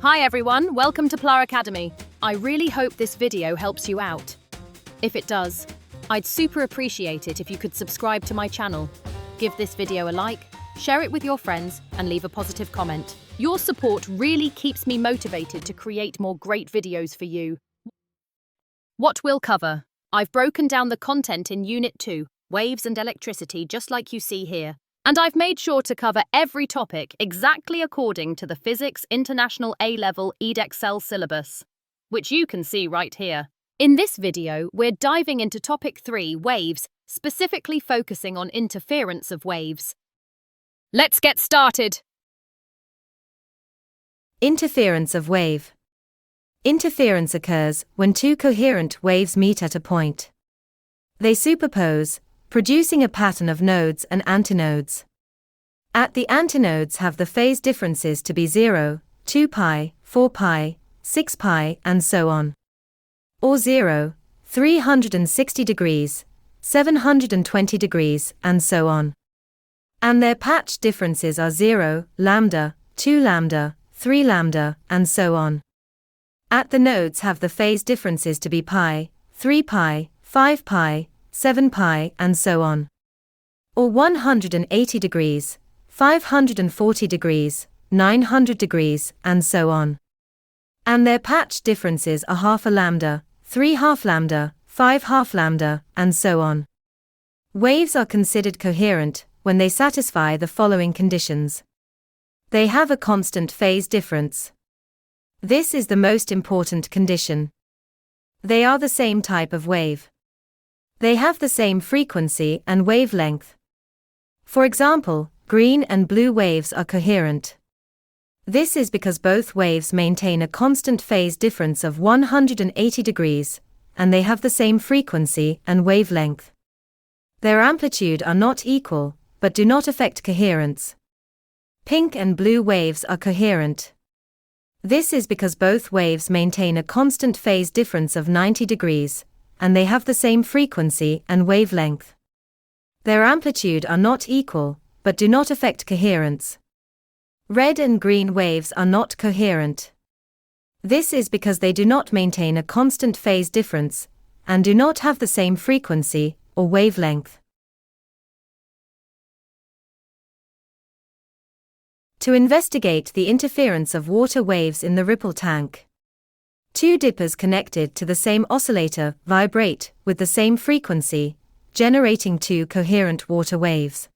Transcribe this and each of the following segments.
Hi everyone, welcome to Plar Academy. I really hope this video helps you out. If it does, I'd super appreciate it if you could subscribe to my channel. Give this video a like, share it with your friends, and leave a positive comment. Your support really keeps me motivated to create more great videos for you. What we'll cover. I've broken down the content in Unit 2, Waves and Electricity, just like you see here. And I've made sure to cover every topic exactly according to the Physics International A-Level Edexcel syllabus, which you can see right here. In this video, we're diving into Topic 3, Waves, specifically focusing on interference of waves. Let's get started! Interference of wave. Interference occurs when two coherent waves meet at a point. They superpose, producing a pattern of nodes and antinodes. At the antinodes have the phase differences to be 0, 2 pi, 4 pi, 6 pi, and so on. Or 0, 360 degrees, 720 degrees, and so on. And their patch differences are 0, lambda, 2 lambda, 3 lambda, and so on. At the nodes have the phase differences to be pi, 3 pi, 5 pi, 7 pi, and so on. Or 180 degrees, 540 degrees, 900 degrees, and so on. And their patch differences are half a lambda, 3 half lambda, 5 half lambda, and so on. Waves are considered coherent when they satisfy the following conditions. They have a constant phase difference. This is the most important condition. They are the same type of wave. They have the same frequency and wavelength. For example, green and blue waves are coherent. This is because both waves maintain a constant phase difference of 180 degrees, and they have the same frequency and wavelength. Their amplitude are not equal, but do not affect coherence. Pink and blue waves are coherent. This is because both waves maintain a constant phase difference of 90 degrees, and they have the same frequency and wavelength. Their amplitude are not equal, but do not affect coherence. Red and green waves are not coherent. This is because they do not maintain a constant phase difference, and do not have the same frequency or wavelength. To investigate the interference of water waves in the ripple tank. Two dippers connected to the same oscillator vibrate with the same frequency, generating two coherent water waves.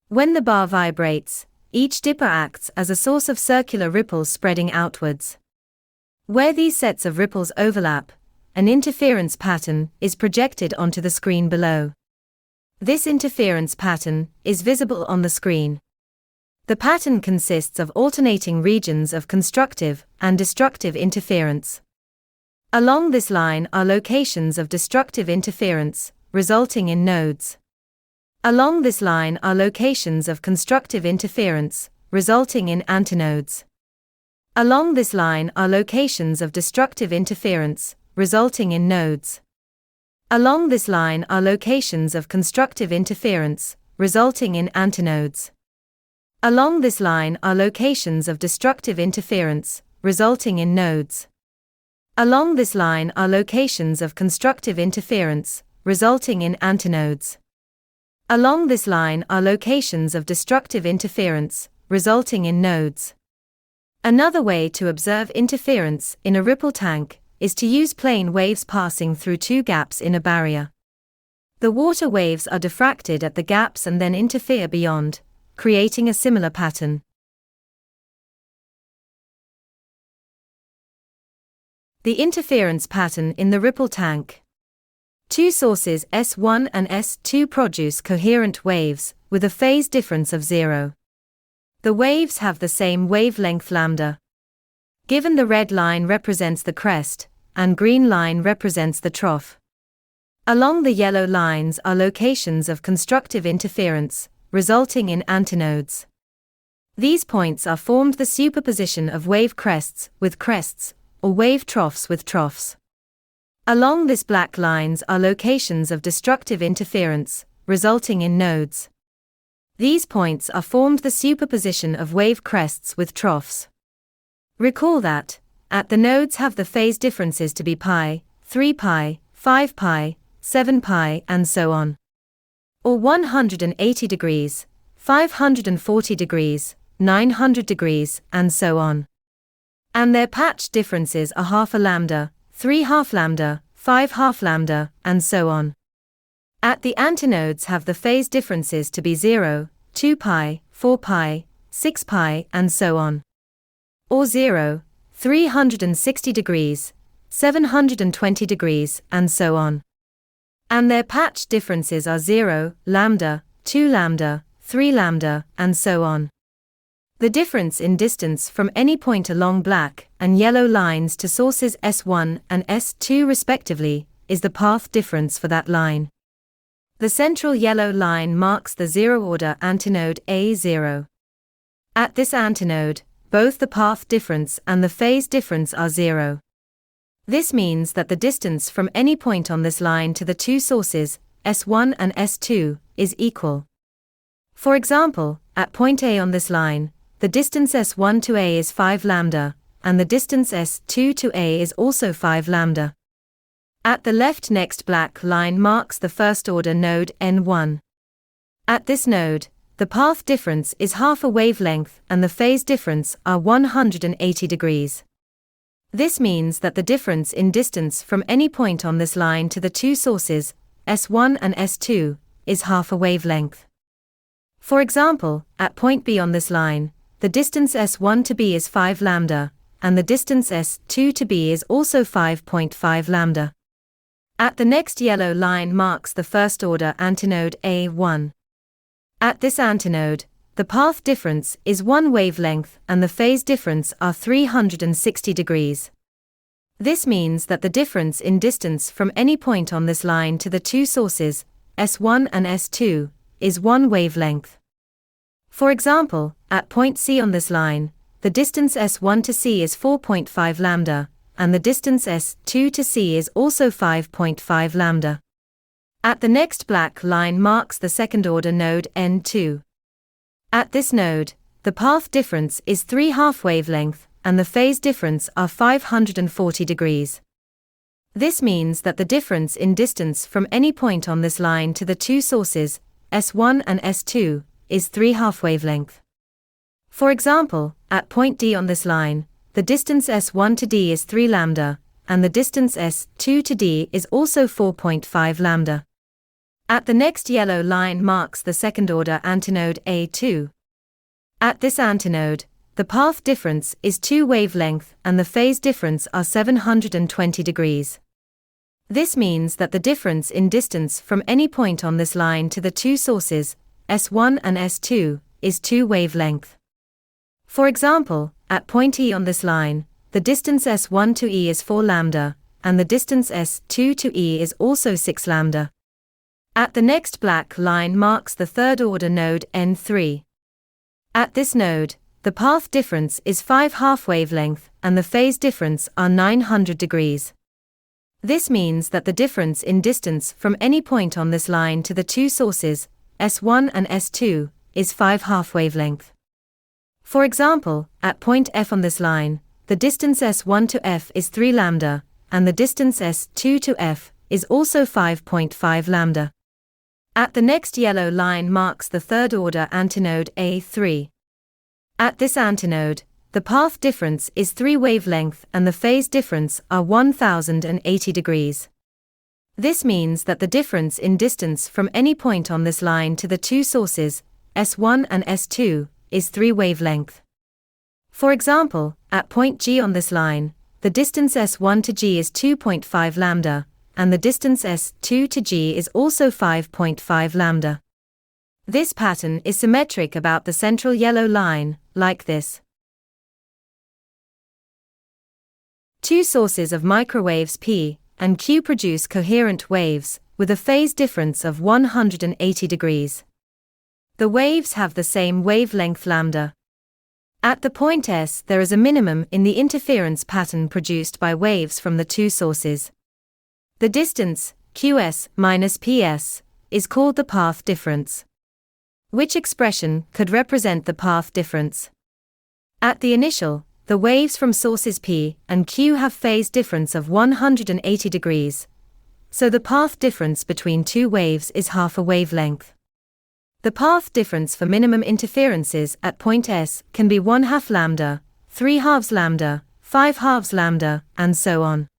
When the bar vibrates, each dipper acts as a source of circular ripples spreading outwards. Where these sets of ripples overlap, an interference pattern is projected onto the screen below. This interference pattern is visible on the screen. The pattern consists of alternating regions of constructive and destructive interference. Along this line are locations of destructive interference, resulting in nodes. Along this line are locations of constructive interference, resulting in antinodes. Along this line are locations of destructive interference, resulting in nodes. Along this line are locations of constructive interference, resulting in antinodes. Along this line are locations of destructive interference, resulting in nodes. Along this line are locations of constructive interference, resulting in antinodes. Along this line are locations of destructive interference, resulting in nodes. Another way to observe interference in a ripple tank is to use plane waves passing through two gaps in a barrier. The water waves are diffracted at the gaps and then interfere beyond, creating a similar pattern. The interference pattern in the ripple tank. Two sources S1 and S2 produce coherent waves with a phase difference of 0. The waves have the same wavelength lambda. Given the red line represents the crest, and green line represents the trough. Along the yellow lines are locations of constructive interference, resulting in antinodes. These points are formed the superposition of wave crests with crests, or wave troughs with troughs. Along this black lines are locations of destructive interference, resulting in nodes. These points are formed the superposition of wave crests with troughs. Recall that, at the nodes have the phase differences to be pi, 3 pi, 5 pi, 7 pi and so on. Or 180 degrees, 540 degrees, 900 degrees and so on. And their patch differences are half a lambda, 3 half lambda, 5 half lambda, and so on. At the antinodes have the phase differences to be 0, 2 pi, 4 pi, 6 pi and so on. Or 0, 360 degrees, 720 degrees and so on. And their patch differences are 0, lambda, 2 lambda, 3 lambda, and so on. The difference in distance from any point along black and yellow lines to sources S1 and S2 respectively is the path difference for that line. The central yellow line marks the zero-order antinode A0. At this antinode, both the path difference and the phase difference are 0. This means that the distance from any point on this line to the two sources, S1 and S2, is equal. For example, at point A on this line, the distance S1 to A is 5 lambda, and the distance S2 to A is also 5 lambda. At the left next black line marks the first-order node N1. At this node, the path difference is half a wavelength and the phase difference are 180 degrees. This means that the difference in distance from any point on this line to the two sources, S1 and S2, is half a wavelength. For example, at point B on this line, the distance S1 to B is 5 lambda, and the distance S2 to B is also 5.5 lambda. At the next yellow line marks the first-order antinode A1. At this antinode, the path difference is 1 wavelength and the phase difference are 360 degrees. This means that the difference in distance from any point on this line to the two sources, S1 and S2, is 1 wavelength. For example, at point C on this line, the distance S1 to C is 4.5 lambda, and the distance S2 to C is also 5.5 lambda. At the next black line marks the second-order node N2. At this node, the path difference is 3 half wavelength, and the phase difference are 540 degrees. This means that the difference in distance from any point on this line to the two sources, S1 and S2, is 3 half wavelength. For example, at point D on this line, the distance S1 to D is 3 lambda, and the distance S2 to D is also 4.5 lambda. At the next yellow line marks the second-order antinode A2. At this antinode, the path difference is 2 wavelength and the phase difference are 720 degrees. This means that the difference in distance from any point on this line to the two sources, S1 and S2, is 2 wavelength. For example, at point E on this line, the distance S1 to E is 4 lambda, and the distance S2 to E is also 6 lambda. At the next black line marks the third-order node N3. At this node, the path difference is 5 half wavelength and the phase difference are 900 degrees. This means that the difference in distance from any point on this line to the two sources, S1 and S2, is 5 half wavelength. For example, at point F on this line, the distance S1 to F is 3 lambda, and the distance S2 to F is also 5.5 lambda. At the next yellow line marks the third-order antinode A3. At this antinode, the path difference is 3 wavelength and the phase difference are 1080 degrees. This means that the difference in distance from any point on this line to the two sources, S1 and S2, is 3 wavelength. For example, at point G on this line, the distance S1 to G is 2.5 lambda, and the distance S2 to G is also 5.5 lambda. This pattern is symmetric about the central yellow line, like this. Two sources of microwaves P and Q produce coherent waves, with a phase difference of 180 degrees. The waves have the same wavelength lambda. At the point S there is a minimum in the interference pattern produced by waves from the two sources. The distance, QS minus PS, is called the path difference. Which expression could represent the path difference? At the initial, the waves from sources P and Q have phase difference of 180 degrees. So the path difference between two waves is half a wavelength. The path difference for minimum interferences at point S can be 1/2 lambda, 3/2 lambda, 5/2 lambda, and so on.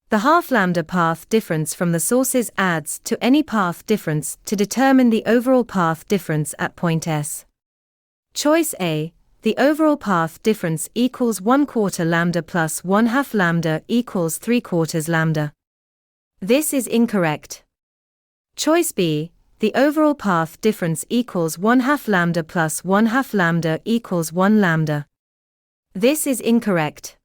The half lambda path difference from the sources adds to any path difference to determine the overall path difference at point S. Choice A, the overall path difference equals 1/4 lambda plus 1/2 lambda equals 3/4 lambda. This is incorrect. Choice B, the overall path difference equals 1/2 lambda plus 1/2 lambda equals 1 lambda. This is incorrect.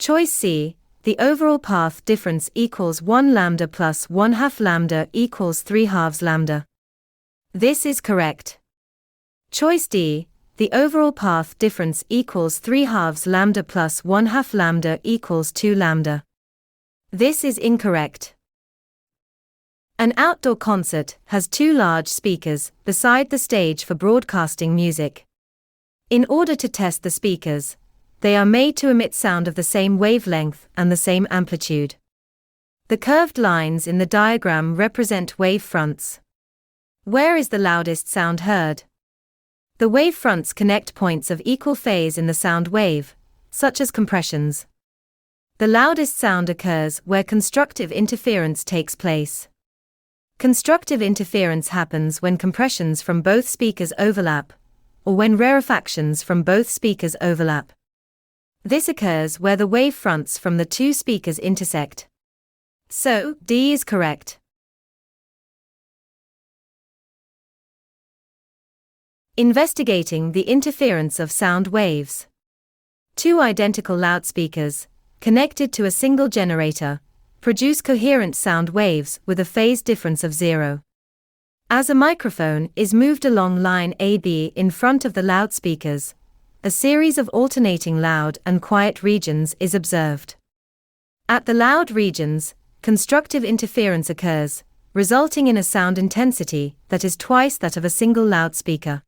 Choice C, the overall path difference equals 1 lambda plus 1/2 lambda equals 3/2 lambda. This is correct. Choice D, the overall path difference equals 3/2 lambda plus 1/2 lambda equals 2 lambda. This is incorrect. An outdoor concert has two large speakers beside the stage for broadcasting music. In order to test the speakers, they are made to emit sound of the same wavelength and the same amplitude. The curved lines in the diagram represent wave fronts. Where is the loudest sound heard? The wave fronts connect points of equal phase in the sound wave, such as compressions. The loudest sound occurs where constructive interference takes place. Constructive interference happens when compressions from both speakers overlap, or when rarefactions from both speakers overlap. This occurs where the wave fronts from the two speakers intersect. So, D is correct. Investigating the interference of sound waves. Two identical loudspeakers, connected to a single generator, produce coherent sound waves with a phase difference of 0. As a microphone is moved along line AB in front of the loudspeakers, a series of alternating loud and quiet regions is observed. At the loud regions, constructive interference occurs, resulting in a sound intensity that is twice that of a single loudspeaker.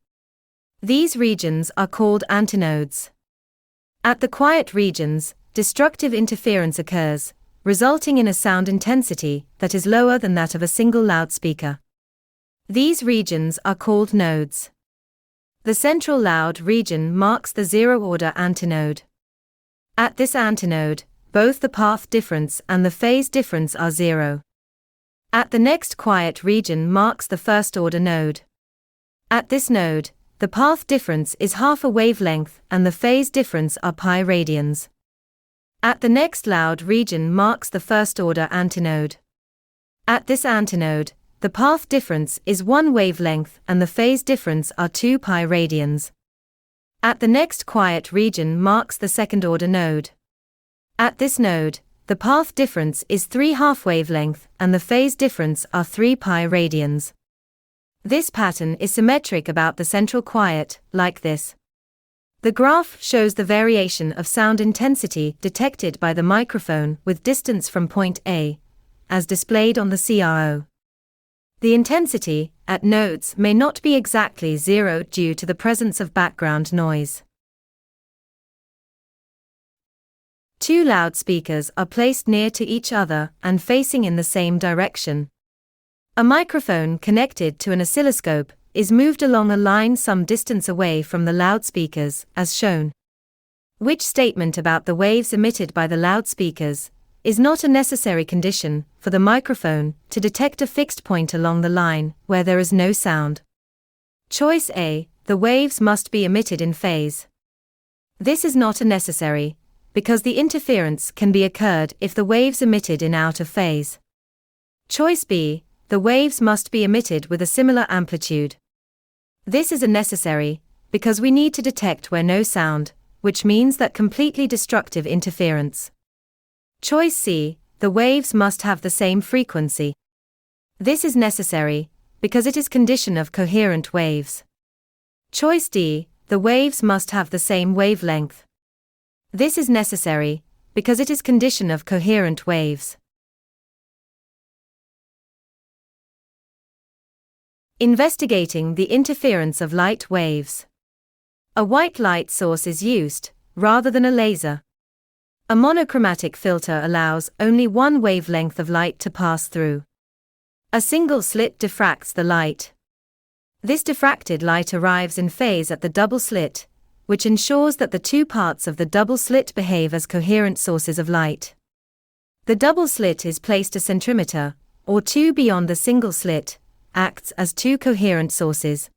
These regions are called antinodes. At the quiet regions, destructive interference occurs, resulting in a sound intensity that is lower than that of a single loudspeaker. These regions are called nodes. The central loud region marks the zero-order antinode. At this antinode, both the path difference and the phase difference are 0. At the next quiet region marks the first-order node. At this node, the path difference is half a wavelength and the phase difference are pi radians. At the next loud region marks the first-order antinode. At this antinode, the path difference is 1 wavelength and the phase difference are 2 pi radians. At the next quiet region marks the second-order node. At this node, the path difference is 3/2 wavelength and the phase difference are 3 pi radians. This pattern is symmetric about the central quiet, like this. The graph shows the variation of sound intensity detected by the microphone with distance from point A, as displayed on the CRO. The intensity at nodes may not be exactly 0 due to the presence of background noise. Two loudspeakers are placed near to each other and facing in the same direction. A microphone connected to an oscilloscope is moved along a line some distance away from the loudspeakers, as shown. Which statement about the waves emitted by the loudspeakers is not a necessary condition for the microphone to detect a fixed point along the line where there is no sound. Choice A, the waves must be emitted in phase. This is not a necessary, because the interference can be occurred if the waves emitted in out of phase. Choice B, the waves must be emitted with a similar amplitude. This is a necessary, because we need to detect where no sound, which means that completely destructive interference. Choice C, the waves must have the same frequency. This is necessary, because it is condition of coherent waves. Choice D, the waves must have the same wavelength. This is necessary, because it is condition of coherent waves. Investigating the interference of light waves. A white light source is used, rather than a laser. A monochromatic filter allows only one wavelength of light to pass through. A single slit diffracts the light. This diffracted light arrives in phase at the double slit, which ensures that the two parts of the double slit behave as coherent sources of light. The double slit is placed a centimeter, or two beyond the single slit, acts as two coherent sources.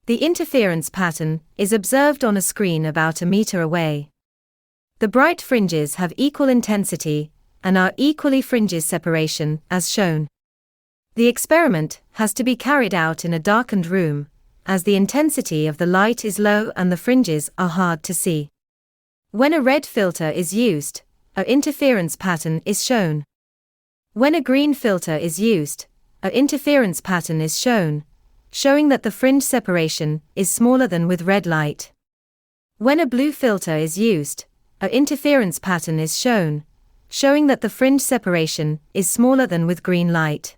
The interference pattern is observed on a screen about a meter away. The bright fringes have equal intensity and are equally fringes separation, as shown. The experiment has to be carried out in a darkened room, as the intensity of the light is low and the fringes are hard to see. When a red filter is used, an interference pattern is shown. When a green filter is used, an interference pattern is shown, showing that the fringe separation is smaller than with red light. When a blue filter is used, an interference pattern is shown, showing that the fringe separation is smaller than with green light.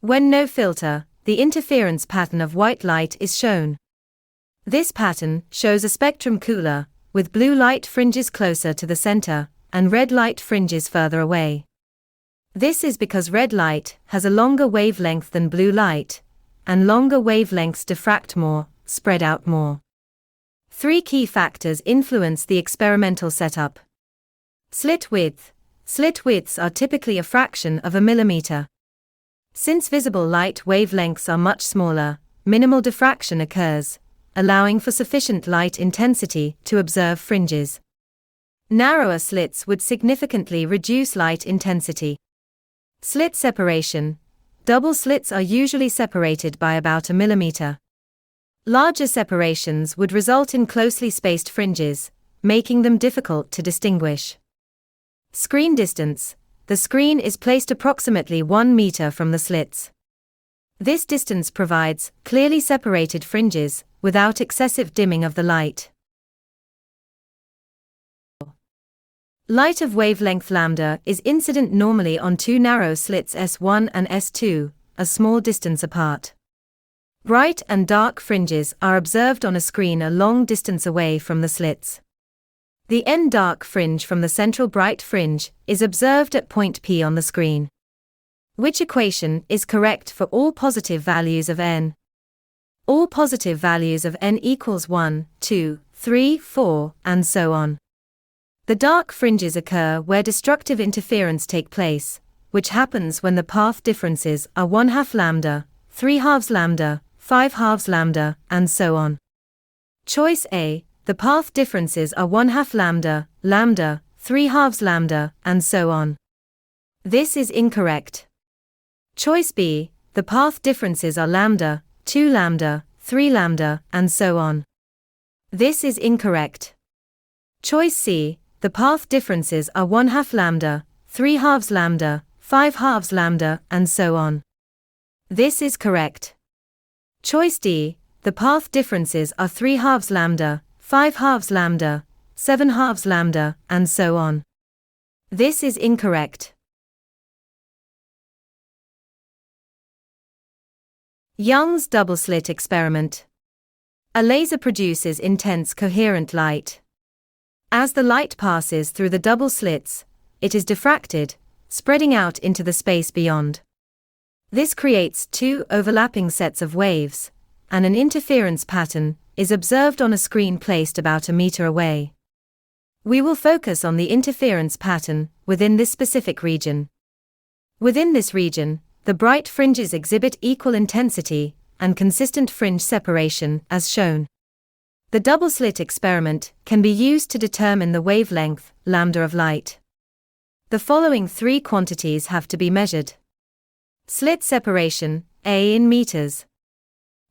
When no filter, the interference pattern of white light is shown. This pattern shows a spectrum cooler, with blue light fringes closer to the center, and red light fringes further away. This is because red light has a longer wavelength than blue light, and longer wavelengths diffract more, spread out more. Three key factors influence the experimental setup. Slit width. Slit widths are typically a fraction of a millimeter. Since visible light wavelengths are much smaller, minimal diffraction occurs, allowing for sufficient light intensity to observe fringes. Narrower slits would significantly reduce light intensity. Slit separation. Double slits are usually separated by about a millimeter. Larger separations would result in closely spaced fringes, making them difficult to distinguish. Screen distance. The screen is placed approximately 1 meter from the slits. This distance provides clearly separated fringes, without excessive dimming of the light. Light of wavelength lambda is incident normally on two narrow slits S1 and S2, a small distance apart. Bright and dark fringes are observed on a screen a long distance away from the slits. The N dark fringe from the central bright fringe is observed at point P on the screen. Which equation is correct for all positive values of N? All positive values of N equals 1, 2, 3, 4, and so on. The dark fringes occur where destructive interference take place, which happens when the path differences are 1/2 lambda, 3/2 lambda, 5/2 lambda, and so on. Choice A. The path differences are 1/2 lambda, lambda, 3/2 lambda, and so on. This is incorrect. Choice B. The path differences are lambda, 2 lambda, 3 lambda, and so on. This is incorrect. Choice C. The path differences are 1/2 lambda, 3/2 lambda, 5/2 lambda, and so on. This is correct. Choice D. The path differences are 3/2 lambda, 5/2 lambda, 7/2 lambda, and so on. This is incorrect. Young's double slit experiment. A laser produces intense coherent light. As the light passes through the double slits, it is diffracted, spreading out into the space beyond. This creates two overlapping sets of waves, and an interference pattern is observed on a screen placed about a meter away. We will focus on the interference pattern within this specific region. Within this region, the bright fringes exhibit equal intensity and consistent fringe separation as shown. The double slit experiment can be used to determine the wavelength, lambda of light. The following three quantities have to be measured. Slit separation, A in meters.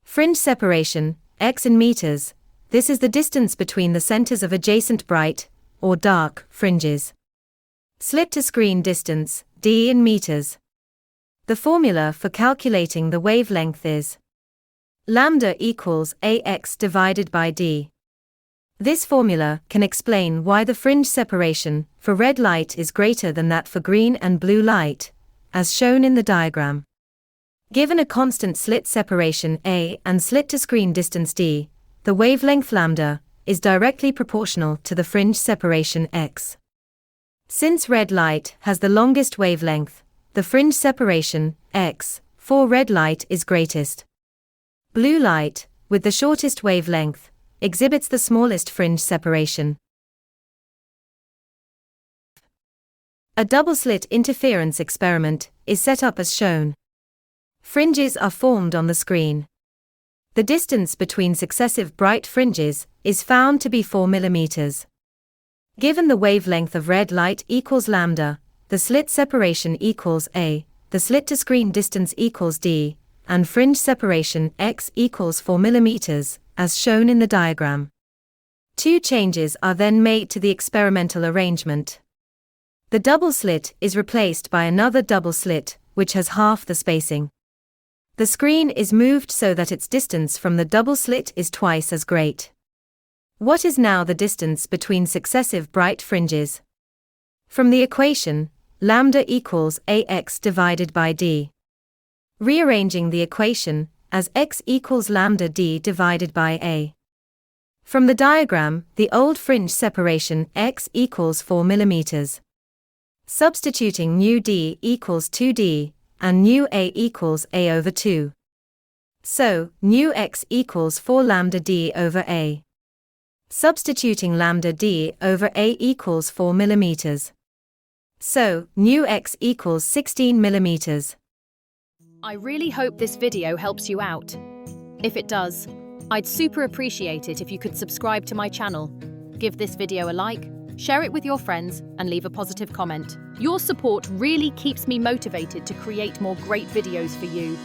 Fringe separation, X in meters. This is the distance between the centers of adjacent bright, or dark, fringes. Slit to screen distance, D in meters. The formula for calculating the wavelength is lambda equals AX divided by D. This formula can explain why the fringe separation for red light is greater than that for green and blue light, as shown in the diagram. Given a constant slit separation A and slit to screen distance D, the wavelength lambda is directly proportional to the fringe separation x. Since red light has the longest wavelength, the fringe separation x for red light is greatest. Blue light, with the shortest wavelength, exhibits the smallest fringe separation. A double-slit interference experiment is set up as shown. Fringes are formed on the screen. The distance between successive bright fringes is found to be 4 mm. Given the wavelength of red light equals lambda, the slit separation equals A, the slit to screen distance equals D, and fringe separation x equals 4 mm, as shown in the diagram. Two changes are then made to the experimental arrangement. The double slit is replaced by another double slit, which has half the spacing. The screen is moved so that its distance from the double slit is twice as great. What is now the distance between successive bright fringes? From the equation, lambda equals ax divided by d. Rearranging the equation as x equals lambda d divided by a. From the diagram, the old fringe separation x equals 4 mm. Substituting nu d equals 2d, and nu a equals a over 2. So, nu x equals 4 lambda d over a. Substituting lambda d over a equals 4 mm. So, nu x equals 16 mm. I really hope this video helps you out. If it does, I'd super appreciate it if you could subscribe to my channel. Give this video a like, share it with your friends, and leave a positive comment. Your support really keeps me motivated to create more great videos for you.